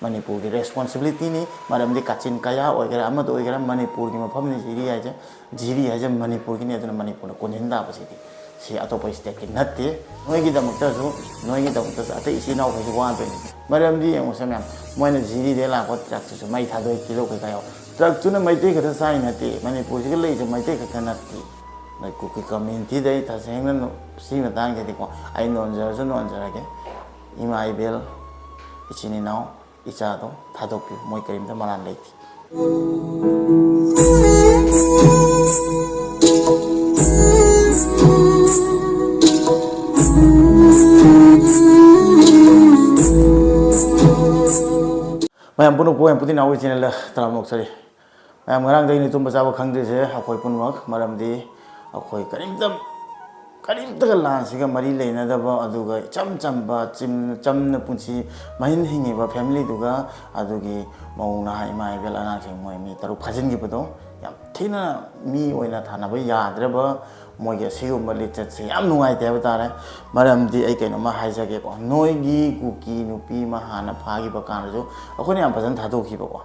Manipur की responsibility ni मरम दी कचिन कया वगैरह अमद वगैरह मणिपुर की मफम ने जीरी है जब मणिपुर की नहीं तो मणिपुर को निंदा बसी थी सी अतोप स्टेट की नत्ते नोई की दमुक्ता जो अते इसी नाव के जुआन तो नहीं मरम दी ये मुझे मैं मैंने जीरी दे ला को ट्रक से मैं था दो किलो के कया ट्रक चुने मैं ते कथा साइन नत्ते मणिपुर की ले जो मैं ते कथा नत्ते मैं कुकी कम्युनिटी दे था सेंगन सी में तांग के देखो आई नॉन जर के इमाई बेल इचीनी नाव इचादो थादोपी मोई करीमदा मरान लेती मैं पुनः पोएं पुती नावी चैनल तराम नोक्सरी मैं ngरang dai ni tum bajawa khangde je akhoi punmak maramdi akhoi karim ta lan siga mari leina da ba aduga cham ba cham na punchi mahin hingi ba family duga adugi mauna ima bel ana thing moi mi taru phajin gi bodo yam thina mi oina thana ba yadra ba moi ge sigu mali chat se yam nungai te ba tare maramdi ai kaino ma haija ge ko noi gi kuki nupi ma hana phagi ba kan jo akhoi yam bhajan thado ki ba ko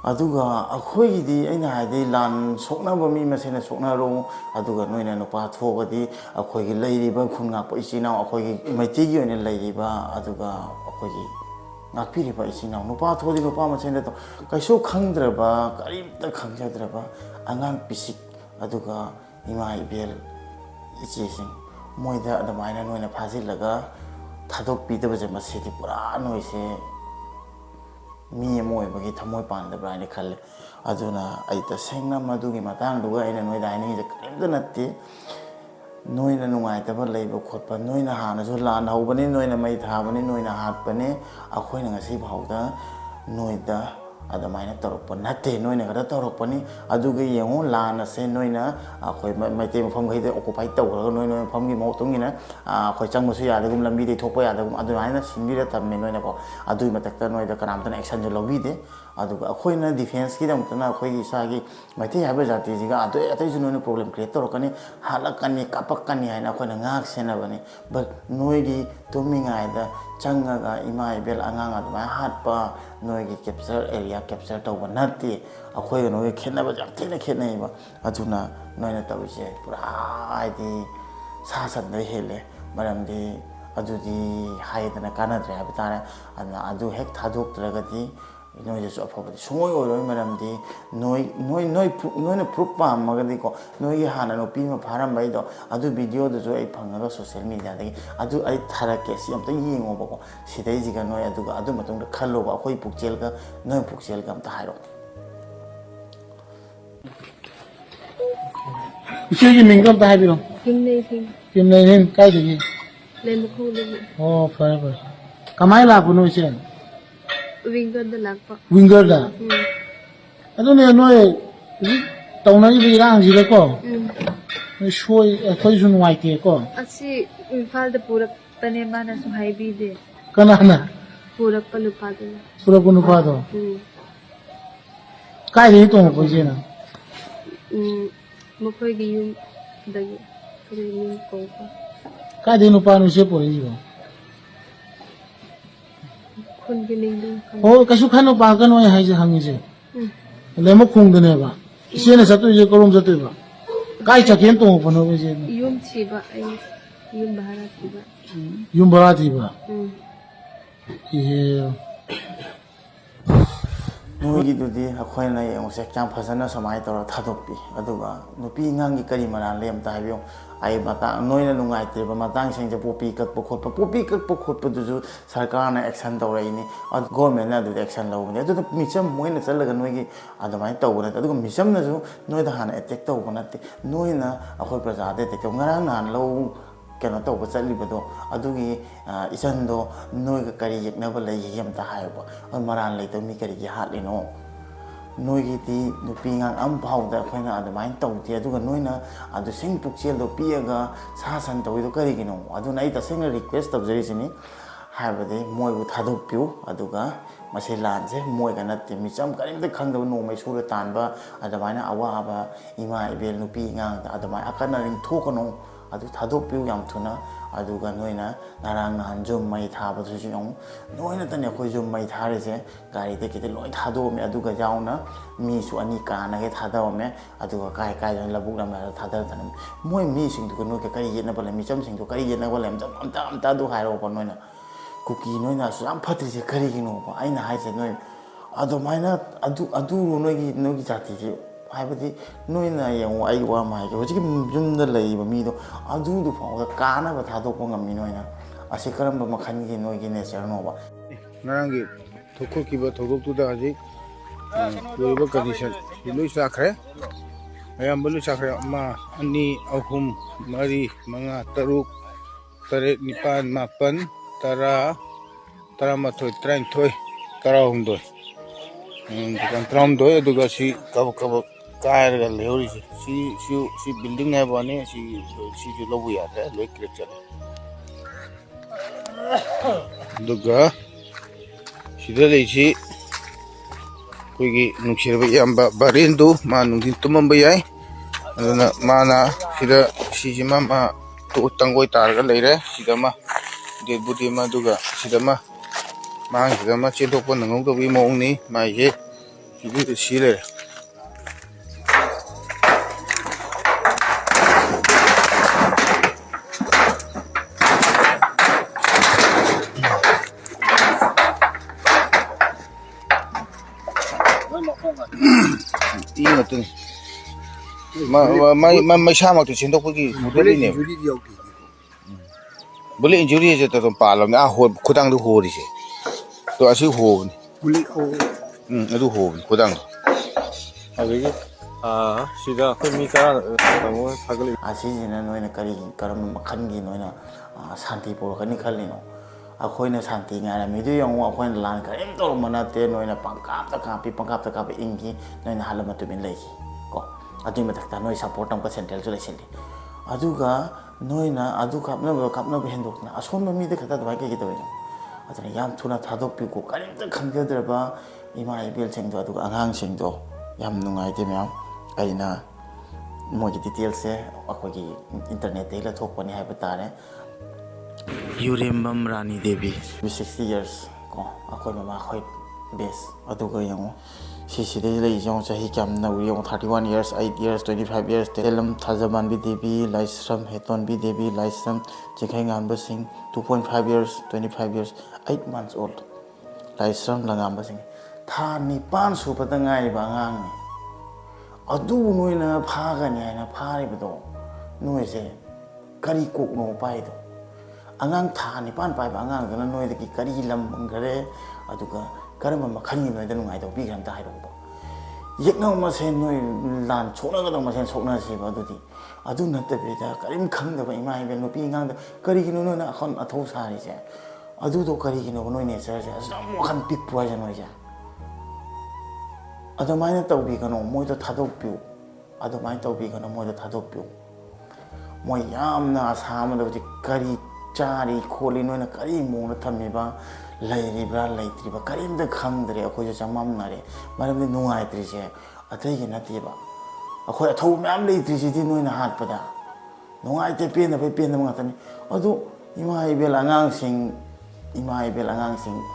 aduga akhoi di aina haidai lan sokna ba mi masena sokna ro aduga noina nupa thobadi akhoi gi leiriba khunga pa isina akhoi gi maiti gi oina leiriba aduga akhoi gi ngakpiri ba isina nupa thodi nupa masena to kaiso khangdraba karimta khangjadraba angang pisik aduga ima ibel ichesing moida adamaina noina phajilaga thadok pidaba je masedi pura noise मी मोय बगी थमोय पांदब्रा ने खले अजुना आई तसेंगना मदुगी मतांग दुगा आइना नोय दाइनी जे करिमदा नत्ते नोयना नुंगाइतबा लेबो खोटबा नोयना हाना जो लान हौबनी नोयना मै थाबनी नोयना हाटपने अखोयना ngasi भावदा नोयदा adamaina torokpa natte noina kada torokpani aduga yengo lana se noina akhoi maite mafam gaide occupy tawra noina mafam gi motungina akhoi changmusu yadagum lambi de thokpa yadagum adumaina sinbira tamme noina ko adui matakta noida kanamtana action jo lobide aduga akhoina defense ki damtana akhoi isagi maite haba jati jiga adu atai ju noina problem create torokani halakani kapakani haina akhoina ngak sena bani but noigi tumingaida changaga imai bel angang aduma hatpa noigi capture area capture tawba natti akhoi no khena ba jam thina khena ba aduna noina tawise pura aidi sasan de hele maramdi adudi haidana kanadre habitara ana adu hek thadok tragati noi je afabadi sungoi oroi maramdi noi proof pa magadi ko noi hana no pi ma pharam bai do adu video do jo ai phangaga social media dagi adu ai tharake si am ta yingo ba ko sidai jiga noi adu matung da khallo ba khoi pukchel ga noi pukchel ga am ta hairo इसे ये मिंगम ताहे बिरो किम नहीं हिन काय जगी ले मुखो ले ओ फर कमाई ला पुनो इसे विंगर द लागपा विंगर दा अदो ने नोय तौनाई बिरांग जिले को शोय खोय सुन वाइते को असि इम्फाल द पूरक तने माना सुहाई भी दे कनाना पूरक पलु पादे पूरक पनु पादो काय रे तो को जेना मखोई गी युम दगे युम को काय दे नु पानु से पोरे जीवो खुन के नहीं दो हो कसु खानो पागन ओय हाइ जे हंगी जे लेमो खुंगदने बा इसेने सतु जे करोम जते बा काय चकेन तो पनो जे युम छिबा युम भारा छिबा युम भरा थीबा ये नोगी दुदी अखोयना येंगसे क्याम फजना समाय तोरा थादोपी अदुगा नुपी ngangi kari maran lem ta habiyo ai mata noina nungaite ba matang sing je popi kak pokot du sarkar na action tawra ini ad government na du action law ne adu micham moina chalaga noigi adamai tawna adu micham na ju noida hana attack tawna te noina akhoi praja de te ngarang nan law kena tawba chali bado adugi isando noiga kari yekna ba lei yam ta haiba maran lei to mi kari gi hatlino noigi ti nupi ngang am phau da khoina adamai tawti aduga noina adu sing pukchel do piaga sa san tawi do kari gino adu nai ta sing request tabjari sini haibade moi bu thaduk piu aduga masai lanse moi ga natte mi cham karim de khang da no mai sura tan ba adamai na awa ba ima ibel nupi ngang da adamai akana ring thokono ꯑꯗꯨ ꯊꯥꯗꯣꯛꯄꯤꯌꯨ ꯌꯥꯝ ꯊꯨꯅ ꯑꯗꯨꯒ ꯅꯣꯏꯅ ꯉꯔꯥꯡ ꯅꯍꯥꯟ ꯖꯨꯝ ꯃꯩ ꯊꯥꯕꯗꯨꯁꯨ ꯌꯦꯡꯉꯨ ꯅꯣꯏꯅꯇꯅꯦ ꯑꯩꯈꯣꯏ ꯖꯨꯝ ꯃꯩ ꯊꯥꯔꯤꯁꯦ ꯒꯥꯔꯤꯗꯒꯤꯗꯤ ꯂꯣꯏ ꯊꯥꯗꯣꯛꯑꯝꯃꯦ ꯑꯗꯨꯒ ꯌꯥꯎꯅ ꯃꯤꯁꯨ 2 ꯀꯥꯟꯅꯒꯩ ꯊꯥꯗꯔꯝꯃꯦ ꯑꯗꯨꯒ ꯀꯥꯏ ꯀꯥꯏꯗꯅ ꯂꯧꯕꯨꯛ ꯂꯝꯌꯥꯏꯗ ꯊꯥꯗꯔꯗꯅ ꯃꯣꯏ ꯃꯤꯁꯤꯡꯗꯨꯒ ꯅꯣꯏꯒ ꯀꯔꯤ ꯌꯦꯠꯅꯕ ꯂꯩ ꯃꯤꯆꯝꯁꯤꯡꯗꯨ ꯀꯔꯤ ꯌꯦꯠꯅꯕ ꯂꯩ ꯑꯝꯇ ꯑꯗꯨ ꯍꯥꯏꯔꯛꯑꯣꯕ ꯅꯣꯏꯅ ꯀꯨꯀꯤ ꯅꯣꯏꯅ ꯑꯁꯨꯛ ꯌꯥꯝ ꯐꯠꯇ꯭ꯔꯤꯁꯦ ꯀꯔꯤꯒꯤꯅꯣꯕ ꯑꯩꯅ ꯍꯥꯏꯁꯦ ꯅꯣꯏ ꯑꯗꯨꯃꯥꯏꯅ ꯑꯗꯨ ꯅꯣꯏꯒꯤ ꯖꯥꯇꯤꯁꯦ ꯍꯥꯏꯕꯗꯤ ꯅꯣꯏꯅ ꯌꯦꯡꯉꯨ ꯑꯩ ꯋꯥ ꯑꯃ ꯍꯥꯏꯒꯦ ꯍꯧꯖꯤꯛꯀꯤ ꯌꯨꯝꯗ ꯂꯩꯔꯤꯕ ꯃꯤꯗꯣ ꯑꯗꯨꯗꯨ ꯐꯥꯎꯕꯗ ꯀꯥꯟꯅꯕ ꯊꯥꯗꯣꯛꯄ ꯉꯝꯃꯤ ꯅꯣꯏꯅ ꯑꯁꯤ ꯀꯔꯝꯕ ꯃꯈꯜꯒꯤ ꯅꯣꯏꯒꯤ ꯅꯦꯆꯔꯅꯣꯕ ꯉꯔꯥꯡꯒꯤ ꯊꯣꯛꯈꯤꯕ ꯊꯧꯗꯣꯛꯇꯨꯗ ꯍꯧꯖꯤꯛ ꯂꯣꯏꯕ ꯀꯟꯗꯤꯁꯟ ꯂꯣꯏ ꯆꯥꯈ꯭ꯔꯦ ꯑꯌꯥꯝꯕ ꯂꯣꯏ ꯆꯥꯈ꯭ꯔꯦ 1 2 3 4 5 6 7 8 9 10 11 12 13 14 15 ꯑꯗꯨꯒ ꯁꯤ ꯀꯕꯛ ꯀꯥꯏꯔꯒ ꯂꯩꯍꯧꯔꯤꯁꯦ ꯁꯤ ꯕꯤꯜꯗꯤꯡ ꯍꯥꯏꯕ ꯋꯥꯅꯤ ꯁꯤꯁꯨ ꯂꯧꯕ ꯌꯥꯗ꯭ꯔꯦ ꯂꯣꯏ ꯀ꯭ꯔꯦꯛ ꯆꯠꯂꯦ ꯑꯗꯨꯒ ꯁꯤꯗ ꯂꯩꯁꯤ ꯑꯩꯈꯣꯏꯒꯤ ꯅꯨꯡꯁꯤꯔꯕ ꯏꯌꯥꯝꯕ ꯕꯥꯔꯦꯟꯗꯨ ꯃꯥ ꯅꯨꯡꯊꯤꯟ ꯇꯨꯝꯃꯝꯕ ꯌꯥꯏ ꯑꯗꯨꯅ ꯃꯥꯅ ꯁꯤꯗ ꯁꯤꯁꯤꯃ ꯃꯥ ꯇꯪꯒꯣꯏ ꯇꯥꯔꯒ ꯂꯩꯔꯦ ꯁꯤꯗ ꯑꯃ ꯗꯦꯠꯕꯨꯗꯤ ꯑꯃ ꯑꯗꯨꯒ ꯁꯤꯗ ꯑꯃ ꯃꯥꯡꯁꯤꯗ ꯑꯃ ꯆꯦꯟꯊꯣꯛꯄ ꯅꯪꯍꯧꯗꯕꯒꯤ ꯃꯑꯣꯡꯅꯤ ꯃꯥꯏꯁꯦ ꯁꯤꯗ ꯁꯤ ꯂꯩꯔꯦ ꯏ ꯉꯥꯛꯇꯅꯤ ꯃꯩꯁꯥꯃꯛꯇꯤ ꯆꯦꯟꯊꯣꯛꯄꯒꯤ ꯍꯨꯗꯣꯛꯂꯤꯅꯦꯕ ꯕꯨꯂꯦꯠ ꯏꯟꯖꯨꯔꯤꯁꯦ ꯑꯗꯨꯝ ꯄꯥꯜꯂꯕꯅꯦ ꯈꯨꯗꯥꯡꯗ ꯍꯣꯔꯤꯁꯦ ꯇꯣ ꯑꯁꯤ ꯍꯣꯕꯅꯤ ꯑꯗꯨ ꯍꯣꯕꯅꯤ ꯈꯨꯗꯥꯡꯗꯣ ꯑꯗꯒꯤ ꯁꯤꯗ ꯑꯩꯈꯣꯏ ꯃꯤ 10 ꯇꯥꯃꯣ ꯊꯥꯒꯠꯂꯤ ꯑꯁꯤꯁꯤꯅ ꯅꯣꯏꯅ ꯀꯔꯝꯕ ꯃꯈꯜꯒꯤ ꯅꯣꯏꯅ ꯁꯥꯟꯇꯤ ꯄꯨꯔꯛꯀꯅꯤ ꯈꯜꯂꯤꯅꯣ ꯑꯩꯈꯣꯏꯅ ꯁꯥꯟꯇꯤ ꯉꯥꯏꯔꯝꯃꯤꯗꯨ ꯌꯦꯡꯉꯨ ꯑꯩꯈꯣꯏꯅ ꯂꯥꯟ ꯀꯔꯤꯝ ꯇꯧꯔꯝꯕ ꯅꯠꯇꯦ ꯅꯣꯏꯅ ꯄꯪꯀꯥꯞꯇ ꯀꯥꯞꯄꯤ ꯏꯪꯈꯤ ꯅꯣꯏꯅ ꯍꯜꯂꯝꯕ ꯇꯨꯃꯤꯟ ꯂꯩꯈꯤ ꯀꯣ ꯑꯗꯨꯒꯤ ꯃꯊꯛꯇ ꯅꯣꯏ ꯁꯞꯄꯣꯔꯠ ꯑꯃꯨꯛꯀ ꯁꯦꯟꯇ꯭ꯔꯦꯜꯁꯨ ꯂꯩꯁꯤꯜꯂꯤ ꯑꯗꯨꯒ ꯅꯣꯏꯅ ꯑꯗꯨ ꯀꯥꯞꯅꯕ ꯍꯦꯟꯗꯣꯛꯇꯅ ꯑꯁꯣꯟꯕ ꯃꯤꯗ ꯈꯛꯇ ꯑꯗꯨꯃꯥꯏꯅ ꯀꯩꯒꯤ ꯇꯧꯔꯤꯅꯣ ꯑꯗꯨꯅ ꯌꯥꯝ ꯊꯨꯅ ꯊꯥꯗꯣꯛꯄꯤꯌꯨꯀꯣ ꯀꯔꯤꯝꯇ ꯈꯪꯖꯗ꯭ꯔꯕ ꯏꯃꯥ ꯏꯕꯦꯜꯁꯤꯡꯗꯣ ꯑꯗꯨꯒ ꯑꯉꯥꯡꯁꯤꯡꯗꯣ ꯌꯥꯝ ꯅꯨꯡꯉꯥꯏꯇꯦ ꯃꯌꯥꯝ ꯑꯩꯅ ꯃꯣꯏꯒꯤ ꯗꯤꯇꯦꯜꯁꯁꯦ ꯑꯩꯈꯣꯏꯒꯤ ꯏꯟꯇꯔꯅꯦꯠꯇꯒꯤ ꯂꯧꯊꯣꯛꯄꯅꯤ ꯍꯥꯏꯕ ꯇꯥꯔꯦ ꯌꯨꯔꯦꯝꯕꯝ ꯔꯥꯅꯤ ꯗꯦꯕꯤ 60 years ꯀꯣ ꯑꯩꯈꯣꯏ ꯃꯃꯥ ꯑꯩꯈꯣꯏ ꯕꯦꯁ ꯑꯗꯨꯒ ꯌꯦꯡꯉꯣ ꯁꯤꯗꯩ ꯂꯩꯔꯤꯁꯦ ꯌꯦꯡꯉꯣ ꯆꯍꯤ ꯀꯌꯥꯝ ꯅꯧꯔꯤ ꯌꯦꯡꯉꯣ 31 years 8 years 25 years ꯇꯦꯂꯝ ꯊꯥꯖꯃꯥꯟꯕꯤ ꯗꯦꯕꯤ ꯂꯥꯏꯁ꯭ꯔꯝ ꯍꯦꯇꯣꯟꯕꯤ ꯗꯦꯕꯤ ꯂꯥꯏꯁ꯭ꯔꯝ ꯆꯤꯡꯈꯩꯉꯥꯟꯕ ꯁꯤꯡ 2.5 years 25 years 8 months old ꯂꯥꯏꯁ꯭ꯔꯝ ꯂꯉꯥꯝꯕ ꯁꯤꯡ ꯊꯥ 9 ꯁꯨꯕꯗ ꯉꯥꯏꯔꯤꯕ ꯑꯉꯥꯡꯅꯤ ꯑꯗꯨꯕꯨ ꯅꯣꯏꯅ ꯐꯥꯒꯅꯤ ꯍꯥꯏꯅ ꯐꯥꯔꯤꯕꯗꯣ ꯅꯣꯏꯁꯦ ꯀꯔꯤ ꯀꯣꯛꯅꯣ ꯄꯥꯏꯗꯣ ꯑꯉꯥꯡ ꯊꯥ 9 ꯄꯥꯏꯕ ꯑꯉꯥꯡꯗꯨꯅ ꯅꯣꯏꯗꯒꯤ ꯀꯔꯤ ꯂꯝ ꯃꯪꯈꯔꯦ ꯑꯗꯨꯒ ꯀꯔꯝꯕ ꯃꯈꯜꯒꯤ ꯅꯣꯏꯗ ꯅꯨꯡꯉꯥꯏꯇꯧꯕꯤꯈ꯭ꯔꯦ ꯑꯝꯇ ꯍꯥꯏꯔꯛꯎꯕ ꯌꯦꯛꯅꯕ ꯃꯁꯦꯟ ꯅꯣꯏ ꯂꯥꯟ ꯁꯣꯛꯅꯒꯗꯕ ꯃꯁꯦꯟ ꯁꯣꯛꯅꯁꯦꯕ ꯑꯗꯨꯗꯤ ꯑꯗꯨ ꯅꯠꯇꯕꯤꯗ ꯀꯔꯤꯝ ꯈꯪꯗꯕ ꯏꯃꯥ ꯏꯕꯦꯜ ꯅꯨꯄꯤ ꯑꯉꯥꯡꯗ ꯀꯔꯤꯒꯤꯅꯣ ꯅꯣꯏꯅ ꯑꯊꯧ ꯁꯥꯔꯤꯁꯦ ꯑꯗꯨꯗꯣ ꯀꯔꯤꯒꯤꯅꯣꯕ ꯅꯣꯏ ꯅꯦꯆꯔꯁꯦ ꯑꯁ ꯌꯥꯝ ꯋꯥꯈꯜ ꯄꯤꯛꯄ ꯍꯥꯏꯁꯦ ꯅꯣꯏꯁꯦ ꯑꯗꯨꯃꯥꯏꯅ ꯇꯧꯕꯤꯒꯅꯣ ꯃꯣꯏꯗꯣ ꯊꯥꯗꯣꯛꯄꯤꯌꯨ ꯑꯗꯨꯃꯥꯏꯅ ꯇꯧꯕꯤꯒꯅꯣ ꯃꯣꯏꯗꯣ ꯊꯥꯗꯣꯛꯄꯤꯌꯨ ꯃꯣꯏ ꯌꯥꯝꯅ ꯑꯁꯥ ꯑꯃꯗ ꯍꯧꯖꯤꯛ ꯀꯔꯤ ꯆꯥꯔꯤ ꯈꯣꯠꯂꯤ ꯅꯣꯏꯅ ꯀꯔꯤ ꯃꯑꯣꯡꯗ ꯊꯝꯃꯤꯕ ꯂꯩꯔꯤꯕ꯭ꯔꯥ ꯂꯩꯇ꯭ꯔꯤꯕ ꯀꯔꯤꯝꯇ ꯈꯪꯗ꯭ꯔꯦ ꯑꯩꯈꯣꯏꯁꯨ ꯆꯃꯝꯅꯔꯦ ꯃꯔꯝꯗꯤ ꯅꯨꯡꯉꯥꯏꯇ꯭ꯔꯤꯁꯦ ꯑꯇꯩꯒꯤ ꯅꯠꯇꯦꯕ ꯑꯩꯈꯣꯏ ꯑꯊꯧꯕ ꯃꯌꯥꯝ ꯂꯩꯇ꯭ꯔꯤꯁꯤꯗꯤ ꯅꯣꯏꯅ ꯍꯥꯠꯄꯗ ꯅꯨꯡꯉꯥꯏꯇꯦ ꯄꯦꯟꯗꯕ ꯉꯥꯛꯇꯅꯤ ꯑꯗꯨ ꯏꯃꯥ ꯏꯕꯦꯜ ꯑꯉꯥꯡꯁꯤꯡ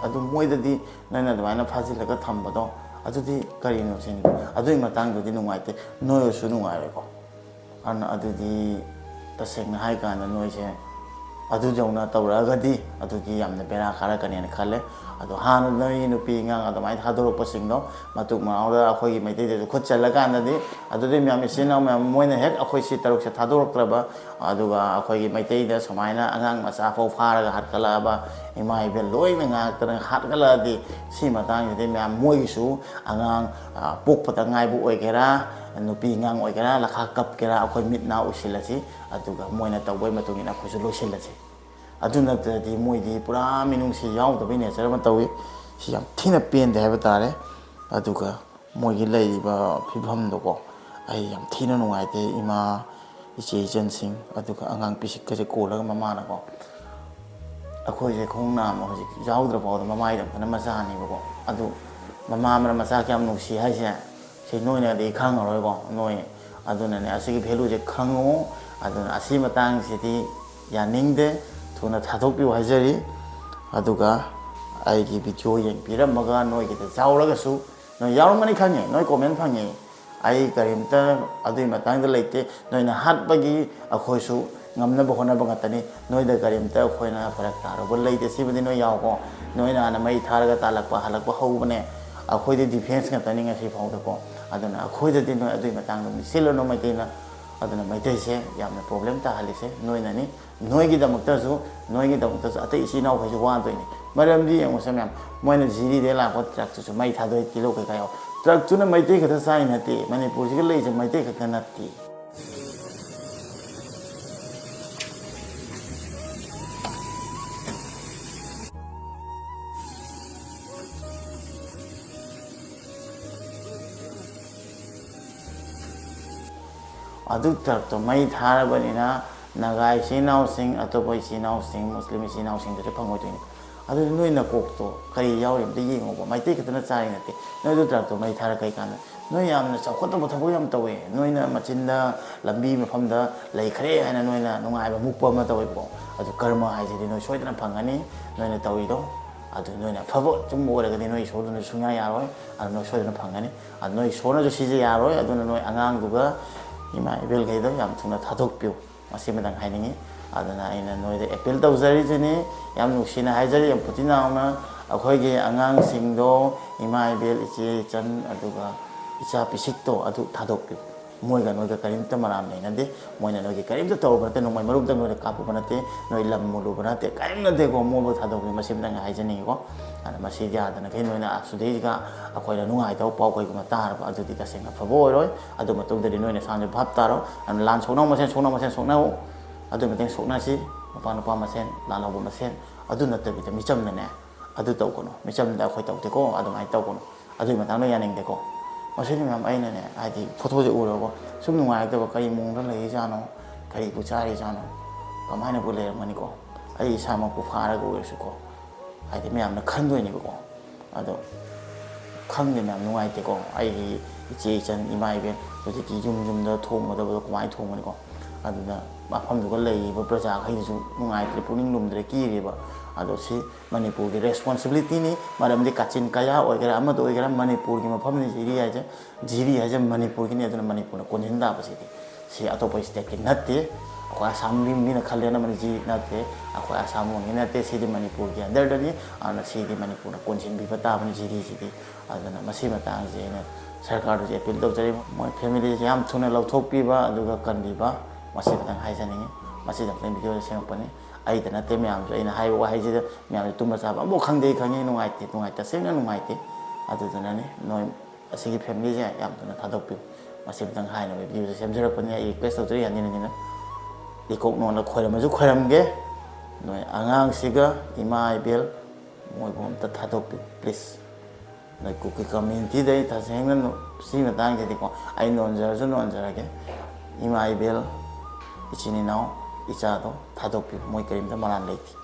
ꯑꯗꯨ ꯃꯣꯏꯗꯗꯤ ꯅꯣꯏꯅ ꯑꯗꯨꯃꯥꯏꯅ ꯐꯥꯖꯤꯜꯂꯒ ꯊꯝꯕꯗꯣ ꯑꯗꯨꯗꯤ ꯀꯔꯤꯅꯣ ꯁꯤꯅꯤ ꯑꯗꯨꯒꯤ ꯃꯇꯥꯡꯗꯨꯗꯤ ꯅꯨꯡꯉꯥꯏꯇꯦ ꯅꯣꯏꯁꯨ ꯅꯨꯡꯉꯥꯏꯔꯣꯏꯀꯣ ꯑꯗꯨꯅ ꯑꯗꯨꯗꯤ ꯇꯁꯦꯡꯅ ꯍꯥꯏ ꯀꯥꯟꯗ ꯅꯣꯏꯁꯦ ꯑꯗꯨꯗꯧꯅ ꯇꯧꯔꯛꯑꯒꯗꯤ ꯑꯗꯨꯗꯤ ꯌꯥꯝꯅ ꯕꯦꯔꯥ ꯀꯥꯔꯛꯀꯅꯦꯅ ꯈꯜꯂꯦ ꯑꯗꯣ ꯍꯥꯟꯅ ꯅꯣꯏ ꯅꯨꯄꯤ ꯑꯉꯥꯡ ꯑꯗꯨꯃꯥꯏꯅ ꯊꯥꯗꯣꯔꯛꯄꯁꯤꯡꯗꯣ ꯃꯇꯨꯡ ꯃꯅꯥꯎꯗ ꯑꯩꯈꯣꯏꯒꯤ ꯃꯩꯇꯩꯗꯁꯨ ꯈꯨꯠ ꯆꯜꯂꯀꯥꯟꯗꯗꯤ ꯑꯗꯨꯗꯤ ꯃꯌꯥꯝ ꯏꯆꯤꯟ ꯏꯅꯥꯎ ꯃꯌꯥꯝ ꯃꯣꯏꯅ ꯍꯦꯛ ꯑꯩꯈꯣꯏ ꯁꯤ ꯇꯔꯨꯛꯁꯦ ꯊꯥꯗꯣꯔꯛꯇ꯭ꯔꯕ ꯑꯗꯨꯒ ꯑꯩꯈꯣꯏꯒꯤ ꯃꯩꯇꯩꯗ ꯁꯨꯃꯥꯏꯅ ꯑꯉꯥꯡ ꯃꯆꯥ ꯐꯥꯎ ꯐꯥꯔꯒ ꯍꯥꯠꯀꯠꯂꯛꯑꯕ ꯏꯃꯥ ꯏꯕꯦꯜ ꯂꯣꯏꯅ ꯉꯥꯛꯇꯅ ꯍꯥꯠꯀꯠꯂꯛꯑꯗꯤ ꯁꯤ ꯃꯇꯥꯡꯁꯤꯗꯤ ꯃꯌꯥꯝ ꯃꯣꯏꯒꯤꯁꯨ ꯑꯉꯥꯡ ꯄꯣꯛꯄꯗ ꯉꯥꯏꯕ ꯑꯣꯏꯒꯦꯔꯥ ꯅꯨꯄꯤ ꯑꯉꯥꯡ ꯑꯣꯏꯒꯦꯔꯥ ꯂꯈꯥ ꯀꯞꯀꯦꯔꯥ ꯑꯩꯈꯣꯏ ꯃꯤꯠ ꯅꯥ ꯎꯏꯁꯤꯜꯂꯁꯤ ꯑꯗꯨꯒ ꯃꯣꯏꯅ ꯇꯧꯕꯒꯤ ꯃꯇꯨꯡ ꯏꯟꯅ ꯑꯩꯈꯣꯏꯁꯨ ꯂꯣꯏꯁꯤꯜꯂꯁꯤ ꯑꯗꯨ ꯅꯠꯇ꯭ꯔꯗꯤ ꯃꯣꯏꯗꯤ ꯄꯨꯔꯥ ꯃꯤꯅꯨꯡꯁꯤ ꯌꯥꯎꯗꯕꯩ ꯅꯦꯆꯔ ꯑꯃ ꯇꯧꯏ ꯁꯤ ꯌꯥꯝ ꯊꯤꯅ ꯄꯦꯟꯗꯦ ꯍꯥꯏꯕ ꯇꯥꯔꯦ ꯑꯗꯨꯒ ꯃꯣꯏꯒꯤ ꯂꯩꯔꯤꯕ ꯐꯤꯕꯝꯗꯣꯀꯣ ꯑꯩ ꯌꯥꯝ ꯊꯤꯅ ꯅꯨꯡꯉꯥꯏꯇꯦ ꯏꯃꯥ ꯏꯆꯦ ꯏꯆꯟꯁꯤꯡ ꯑꯗꯨꯒ ꯑꯉꯥꯡ ꯄꯤꯁꯤꯛꯀꯁꯦ ꯀꯣꯜꯂꯒ ꯃꯃꯥꯅꯀꯣ ꯑꯩꯈꯣꯏꯁꯦ ꯈꯣꯡ ꯅꯥꯝꯃ ꯍꯧꯖꯤꯛ ꯌꯥꯎꯗ꯭ꯔ ꯐꯥꯎꯗ ꯃꯃꯥꯏꯗ ꯐꯖꯅ ꯃꯆꯥꯅꯦꯕꯀꯣ ꯑꯗꯨ ꯃꯃꯥ ꯑꯃꯅ ꯃꯆꯥ ꯀꯌꯥꯝ ꯅꯨꯡꯁꯤ ꯍꯥꯏꯁꯦ ꯁꯤ ꯅꯣꯏꯅꯗꯤ ꯈꯪꯉꯔꯣꯏꯀꯣ ꯅꯣꯏ ꯑꯗꯨꯅꯅꯦ ꯑꯁꯤꯒꯤ ꯚꯦꯂꯨꯁꯦ ꯈꯪꯉꯨ ꯑꯗꯨꯅ ꯑꯁꯤ ꯃꯇꯥꯡꯁꯤꯗꯤ ꯌꯥꯅꯤꯡꯗꯦ ꯊꯨꯅ ꯊꯥꯗꯣꯛꯄꯤꯌꯨ ꯍꯥꯏꯖꯔꯤ ꯑꯗꯨꯒ ꯑꯩꯒꯤ ꯚꯤꯗꯤꯑꯣ ꯌꯦꯡꯕꯤꯔꯝꯃꯒ ꯅꯣꯏꯒꯤꯗ ꯌꯥꯎꯔꯒꯁꯨ ꯅꯣꯏ ꯌꯥꯎꯔꯝꯒꯅꯤ ꯈꯪꯉꯦ ꯅꯣꯏ ꯀꯣꯃꯦꯟ ꯐꯪꯉꯦ ꯑꯩ ꯀꯔꯤꯝꯇ ꯑꯗꯨꯒꯤ ꯃꯇꯥꯡꯗ ꯂꯩꯇꯦ ꯅꯣꯏꯅ ꯍꯥꯠꯄꯒꯤ ꯑꯩꯈꯣꯏꯁꯨ ꯉꯝꯅꯕ ꯍꯣꯠꯅꯕ ꯉꯥꯛꯇꯅꯤ ꯅꯣꯏꯗ ꯀꯔꯤꯝꯇ ꯑꯩꯈꯣꯏꯅ ꯐꯔꯛ ꯇꯥꯔꯨꯕ ꯂꯩꯇꯦ ꯁꯤꯕꯨꯗꯤ ꯅꯣꯏ ꯌꯥꯎꯀꯣ ꯅꯣꯏꯅ ꯍꯥꯟꯅ ꯃꯩ ꯊꯥꯔꯒ ꯇꯥꯜꯂꯛꯄ ꯍꯜꯂꯛꯄ ꯍꯧꯕꯅꯦ ꯑꯩꯈꯣꯏꯗꯤ ꯗꯤꯐꯦꯟꯁ ꯉꯥꯛꯇꯅꯤ ꯉꯁꯤ ꯐꯥꯎꯗꯀꯣ ꯑꯗꯨꯅ ꯑꯩꯈꯣꯏꯗꯗꯤ ꯅꯣꯏ ꯑꯗꯨꯒꯤ ꯃꯇꯥꯡꯗ ꯁꯤꯜꯂꯨꯅꯨ ꯃꯩꯇꯩꯅ ꯑꯗꯨꯅ ꯃꯩꯇꯩꯁꯦ ꯌꯥꯝꯅ ꯄ꯭ꯔꯣꯕ꯭ꯂꯦꯝ ꯇꯥꯍꯜꯂꯤꯁꯦ ꯅꯣꯏꯅꯅꯤ ꯅꯣꯏꯒꯤꯗꯃꯛꯇꯁꯨ ꯑꯇꯩ ꯏꯆꯤꯜ ꯏꯅꯥꯎꯈꯩꯁꯨ ꯋꯥꯗꯣꯏꯅꯤ ꯃꯔꯝꯗꯤ ꯌꯦꯡꯉꯨꯁꯦ ꯃꯌꯥꯝ ꯃꯣꯏꯅ ꯖꯤꯔꯤꯗꯒꯤ ꯂꯥꯛꯄ ꯇ꯭ꯔꯛꯇꯨꯁꯨ ꯃꯩ ꯊꯥꯗꯣꯛꯏ ꯀꯤꯂꯣ ꯀꯩꯀꯥ ꯌꯥꯎ ꯇ꯭ꯔꯛꯇꯨꯅ ꯃꯩꯇꯩ ꯈꯛꯇ ꯆꯥꯏ ꯅꯠꯇꯦ ꯃꯅꯤꯄꯨꯔꯁꯤꯒ ꯂꯩꯔꯤꯁꯦ ꯃꯩꯇꯩ ꯈꯛꯇ ꯅꯠꯇꯦ ꯑꯗꯨ ꯇ꯭ꯔꯛꯇꯣ ꯃꯩ ꯊꯥꯔꯕꯅꯤना ꯅꯥꯒꯥ ꯏꯆꯤꯜ ꯏꯅꯥꯎꯁꯤꯡ ꯑꯇꯣꯞꯄ ꯏꯆꯤꯜ ꯏꯅꯥꯎꯁꯤꯡ ꯃꯨꯁꯂꯤꯝ ꯏꯆꯤꯜ ꯏꯅꯥꯎꯁꯤꯡꯗꯨꯁꯨ ꯐꯪꯉꯣꯏꯗꯣꯏꯅꯤ ꯑꯗꯨꯗꯤ ꯅꯣꯏ ꯅꯀꯣꯛꯇꯣ ꯀꯔꯤ ꯌꯥꯎꯔꯤ ꯑꯝꯇ ꯌꯦꯡꯉꯣꯕ ꯃꯩꯇꯩ ꯈꯛꯇꯅ ꯆꯥꯔꯤ ꯅꯠꯇꯦ ꯅꯣꯏ ꯑꯗꯨ ꯇ꯭ꯔꯛꯇꯣ ꯃꯩ ꯊꯥꯔ ꯀꯩ ꯀꯥꯟꯗ ꯅꯣꯏ ꯌꯥꯝꯅ ꯆꯥꯎꯈꯠꯇꯕ ꯊꯕꯛ ꯌꯥꯝ ꯇꯧꯋꯦ ꯅꯣꯏꯅ ꯃꯆꯤꯟꯗ ꯂꯝꯕꯤ ꯃꯐꯝꯗ ꯂꯩꯈ꯭ꯔꯦ ꯍꯥꯏꯅ ꯅꯣꯏꯅ ꯅꯨꯡꯉꯥꯏꯕ ꯃꯨꯛꯄ ꯑꯃ ꯇꯧꯋꯦꯕꯀꯣ ꯑꯗꯨ ꯀꯔꯃ ꯍꯥꯏꯁꯤꯗꯤ ꯅꯣꯏ ꯁꯣꯏꯗꯅ ꯐꯪꯒꯅꯤ ꯅꯣꯏꯅ ꯇꯧꯔꯤꯗꯣ ꯑꯗꯨ ꯅꯣꯏꯅ ꯑꯐꯕ ꯆꯨꯝꯕ ꯑꯣꯏꯔꯒꯗꯤ ꯅꯣꯏ ꯏꯁꯣꯔꯗꯨꯅ ꯁꯨꯡꯌꯥ ꯌꯥꯔꯣꯏ ꯑꯗꯨ ꯅꯣꯏ ꯁꯣꯏꯗꯅ ꯐꯪꯒꯅꯤ ꯑꯗꯨ ꯅꯣꯏ ꯏꯁꯣꯔꯅꯁꯨ ꯁꯤꯁꯦ ꯌꯥꯔꯣꯏ ꯑꯗꯨꯅ ꯅꯣꯏ ꯑꯉꯥꯡꯗꯨꯒ ꯏꯃꯥ ꯏꯕꯦꯜꯈꯩꯗꯣ ꯌꯥꯝ ꯊꯨꯅ ꯊꯥꯗꯣꯛꯄꯤꯌꯨ ꯃꯁꯤꯃꯇꯪ ꯍꯥꯏꯅꯤꯡꯉꯤ ꯑꯗꯨꯅ ꯑꯩꯅ ꯅꯣꯏꯗ ꯑꯦꯄꯤꯜ ꯇꯧꯖꯔꯤꯁꯤꯅꯤ ꯌꯥꯝ ꯅꯨꯡꯁꯤꯅ ꯍꯥꯏꯖꯔꯤ ꯌꯥꯝ ꯄꯨꯊꯤꯅꯥꯎꯅ ꯑꯩꯈꯣꯏꯒꯤ ꯑꯉꯥꯡꯁꯤꯡꯗꯣ ꯏꯃꯥ ꯏꯕꯦꯜ ꯏꯆꯦ ꯏꯆꯟ ꯑꯗꯨꯒ ꯏꯆꯥ ꯄꯤꯁꯤꯛꯇꯣ ꯑꯗꯨ ꯊꯥꯗꯣꯛꯄꯤꯌꯨ ꯃꯣꯏꯒ ꯅꯣꯏꯒ ꯀꯔꯤꯝꯇ ꯃꯔꯥꯝ ꯂꯩꯅꯗꯦ ꯃꯣꯏꯅ ꯅꯣꯏꯒꯤ ꯀꯔꯤꯝꯇ ꯇꯧꯔꯨꯕ ꯅꯠꯇꯦ ꯅꯣꯡꯃꯩ ꯃꯔꯨꯝꯇꯪ ꯅꯣꯏꯗ ꯀꯥꯞꯄꯨꯕ ꯅꯠꯇꯦ ꯅꯣꯏ ꯂꯝ ꯃꯨꯜꯂꯨꯕ ꯅꯠꯇꯦ ꯀꯔꯤꯝ ꯅꯠꯇꯦꯀꯣ ꯃꯣꯏꯕꯨ ꯊꯥꯗꯣꯛꯄꯤꯌꯨ ꯃꯁꯤꯃꯇꯪ ꯍꯥꯏꯖꯅꯤꯡꯉꯤꯀꯣ ꯑꯗꯨꯅ ꯃꯁꯤ ꯌꯥꯗꯅꯈꯩ ꯅꯣꯏꯅ ꯁꯤꯗꯩꯁꯤꯒ ꯑꯩꯈꯣꯏꯅ ꯅꯨꯡꯉꯥꯏꯇꯕ ꯄꯥꯎ ꯀꯩꯒꯨꯝꯕ ꯇꯥꯔꯕ ꯑꯗꯨꯗꯤ ꯇꯁꯦꯡꯅ ꯑꯐꯕ ꯑꯣꯏꯔꯣꯏ ꯑꯗꯨ ꯃꯇꯨꯡꯗꯗꯤ ꯅꯣꯏꯅ ꯁꯥꯟꯅ ꯚꯥꯞ ꯇꯥꯔꯣ ꯑꯗꯨꯅ ꯂꯥꯟ ꯁꯣꯛꯅꯕ ꯃꯁꯦꯟ ꯁꯣꯛꯅꯧ ꯑꯗꯨ ꯃꯇꯦꯡ ꯁꯣꯛꯅꯁꯤ ꯅꯨꯄꯥ ꯃꯁꯦꯟ ꯂꯥꯜꯍꯧꯕ ꯃꯁꯦꯟ ꯑꯗꯨ ꯅꯠꯇꯕꯤꯗ ꯃꯤꯆꯝꯅꯅꯦ ꯑꯗꯨ ꯇꯧꯒꯅꯨ ꯃꯤꯆꯝꯗ ꯑꯩꯈꯣꯏ ꯇꯧꯗꯦꯀꯣ ꯑꯗꯨꯃꯥꯏꯅ ꯇꯧꯒꯅꯨ ꯑꯗꯨꯒꯤ ꯃꯇꯥꯡꯗ ꯌꯥꯅꯤꯡꯗꯦꯀꯣ ꯃꯁꯤꯅꯤ ꯃꯌꯥꯝ ꯑꯩꯅꯅꯦ ꯍꯥꯏꯗꯤ ꯐꯣꯇꯣꯁꯦ ꯎꯔꯒ ꯁꯨꯝ ꯅꯨꯡꯉꯥꯏꯔꯛꯇꯕ ꯀꯔꯤ ꯃꯑꯣꯡꯗ ꯂꯩꯔꯤꯖꯥꯠꯅꯣ ꯀꯔꯤꯕꯨ ꯆꯥꯔꯤꯖꯥꯠꯅꯣ ꯀꯃꯥꯏꯅꯕꯨ ꯂꯩꯔꯝꯒꯅꯤꯀꯣ ꯑꯩ ꯏꯁꯥꯃꯛꯄꯨ ꯐꯥꯔꯒ ꯑꯣꯏꯔꯁꯨꯀꯣ ꯍꯥꯏꯗꯤ ꯃꯌꯥꯝꯅ ꯈꯟꯗꯣꯏꯅꯦꯕꯀꯣ ꯑꯗꯣ ꯈꯪꯗꯦ ꯃꯌꯥꯝ ꯅꯨꯡꯉꯥꯏꯇꯦꯀꯣ ꯑꯩꯒꯤ ꯏꯆꯦ ꯏꯆꯟ ꯏꯃꯥ ꯏꯕꯦꯟ ꯍꯧꯖꯤꯛꯇꯤ ꯌꯨꯝꯗ ꯊꯣꯡꯒꯗꯕꯗꯣ ꯀꯃꯥꯏꯅ ꯊꯣꯡꯒꯅꯤꯀꯣ ꯑꯗꯨꯅ ꯃꯐꯝꯗꯨꯒ ꯂꯩꯔꯤꯕ ꯄ꯭ꯔꯖꯥꯈꯩꯗꯁꯨ ꯅꯨꯡꯉꯥꯏꯇ꯭ꯔꯦ ꯄꯨꯛꯅꯤꯡ ꯂꯨꯝꯗ꯭ꯔꯦ ꯀꯤꯔꯦꯕ ꯑꯗꯣ ꯁꯤ ꯃꯅꯤꯄꯨꯔꯒꯤ ꯔꯦꯁꯄꯣꯟꯁꯤꯕꯤꯂꯤꯇꯤꯅꯤ ꯃꯔꯝꯗꯤ ꯀꯥꯆꯤꯟ ꯀꯌꯥ ꯑꯣꯏꯒꯦꯔꯥ ꯑꯃꯗ ꯑꯣꯏꯒꯦꯔꯥ ꯃꯅꯤꯄꯨꯔꯒꯤ ꯃꯐꯝꯅꯤ ꯖꯤꯔꯤ ꯍꯥꯏꯁꯦ ꯃꯅꯤꯄꯨꯔꯒꯤꯅꯤ ꯑꯗꯨꯅ ꯃꯅꯤꯄꯨꯔꯅ ꯀꯣꯟꯁꯤꯟ ꯇꯥꯕꯁꯤꯗꯤ ꯁꯤ ꯑꯇꯣꯞꯄ ꯏꯁꯇꯦꯠꯀꯤ ꯅꯠꯇꯦ ꯑꯩꯈꯣꯏ ꯑꯁꯥꯝꯒꯤ ꯃꯤꯅ ꯈꯜꯂꯦꯅ ꯖꯤ ꯅꯠꯇꯦ ꯑꯩꯈꯣꯏ ꯑꯁꯥꯝꯒꯤ ꯅꯠꯇꯦ ꯁꯤꯗꯤ ꯃꯅꯤꯄꯨꯔꯒꯤ ꯑꯟꯗꯔꯗꯅꯤ ꯑꯗꯨꯅ ꯁꯤꯗꯤ ꯃꯅꯤꯄꯨꯔꯅ ꯀꯣꯟꯁꯤꯟꯕꯤꯕ ꯇꯥꯕꯅꯤ ꯖꯤꯔꯤꯁꯤꯗꯤ ꯑꯗꯨꯅ ꯃꯁꯤ ꯃꯇꯥꯡꯁꯦ ꯑꯩꯅ ꯁꯔꯀꯥꯔꯗꯁꯨ ꯑꯦꯄꯤꯜ ꯇꯧꯖꯔꯤ ꯃꯣꯏ ꯐꯦꯃꯤꯂꯤꯁꯦ ꯌꯥꯝ ꯊꯨꯅ ꯂꯧꯊꯣꯛꯄꯤꯕ ꯑꯗꯨꯒ ꯀꯟꯕꯤꯕ ꯃꯁꯤꯃꯇꯪ ꯍꯥꯏꯖꯅꯤꯡꯉꯤ ꯃꯁꯤꯗꯪ ꯚꯤꯗꯤꯑꯣꯗ ꯁꯦꯝꯃꯛꯄꯅꯤ ꯑꯩꯗ ꯅꯠꯇꯦ ꯃꯌꯥꯝꯁꯨ ꯑꯩꯅ ꯍꯥꯏꯕ ꯋꯥꯍꯩꯁꯤꯗ ꯃꯌꯥꯝꯁꯨ ꯇꯨꯝꯕ ꯆꯥꯕ ꯑꯃꯐꯥꯎ ꯈꯪꯗꯦ ꯈꯪꯉꯤ ꯅꯨꯡꯉꯥꯏꯇꯦ ꯇꯁꯦꯡꯅ ꯅꯨꯡꯉꯥꯏꯇꯦ ꯑꯗꯨꯗꯨꯅꯅꯤ ꯅꯣꯏ ꯑꯁꯤꯒꯤ ꯐꯦꯃꯤꯂꯤꯁꯦ ꯌꯥꯝ ꯊꯨꯅ ꯊꯥꯗꯣꯛꯄꯤꯌꯨ ꯃꯁꯤꯃꯇꯪ ꯍꯥꯏꯅꯕ ꯚꯤꯗꯤꯑꯣꯁꯦ ꯁꯦꯝꯖꯔꯛꯄꯅꯤ ꯑꯩ ꯔꯤꯀ꯭ꯋꯦꯁ ꯇꯧꯖꯔꯤ ꯍꯟꯖꯤꯟ ꯍꯟꯖꯤꯟꯅ ꯏꯀꯣꯛ ꯅꯣꯟꯅ ꯈꯣꯏꯔꯝꯃꯁꯨ ꯈꯣꯏꯔꯝꯒꯦ ꯅꯣꯏ ꯑꯉꯥꯡꯁꯤꯒ ꯏꯃꯥ ꯏꯕꯦꯜ ꯃꯣꯏꯕꯨ ꯑꯝꯇ ꯊꯥꯗꯣꯛꯄꯤꯌꯨ ꯄ꯭ꯂꯤꯖ ꯅꯣꯏ ꯀꯨꯀꯤ ꯀꯝꯃ꯭ꯌꯨꯅꯤꯇꯤꯗꯩ ꯇꯁꯦꯡꯅ ꯁꯤ ꯃꯇꯥꯡꯁꯤꯗꯤꯀꯣ ꯑꯩ ꯅꯣꯟꯖꯔꯁꯨ ꯅꯣꯟꯖꯔꯒꯦ ꯏꯃꯥ ꯏꯕꯦꯜ ꯏꯆꯤꯟ ꯏꯅꯥꯎ ꯏꯆꯥꯗꯣ ꯊꯥꯗꯣꯛꯄꯤꯌꯨ ꯃꯣꯏ ꯀꯔꯤꯝꯇ ꯃꯔꯥꯟ ꯂꯩꯇꯦ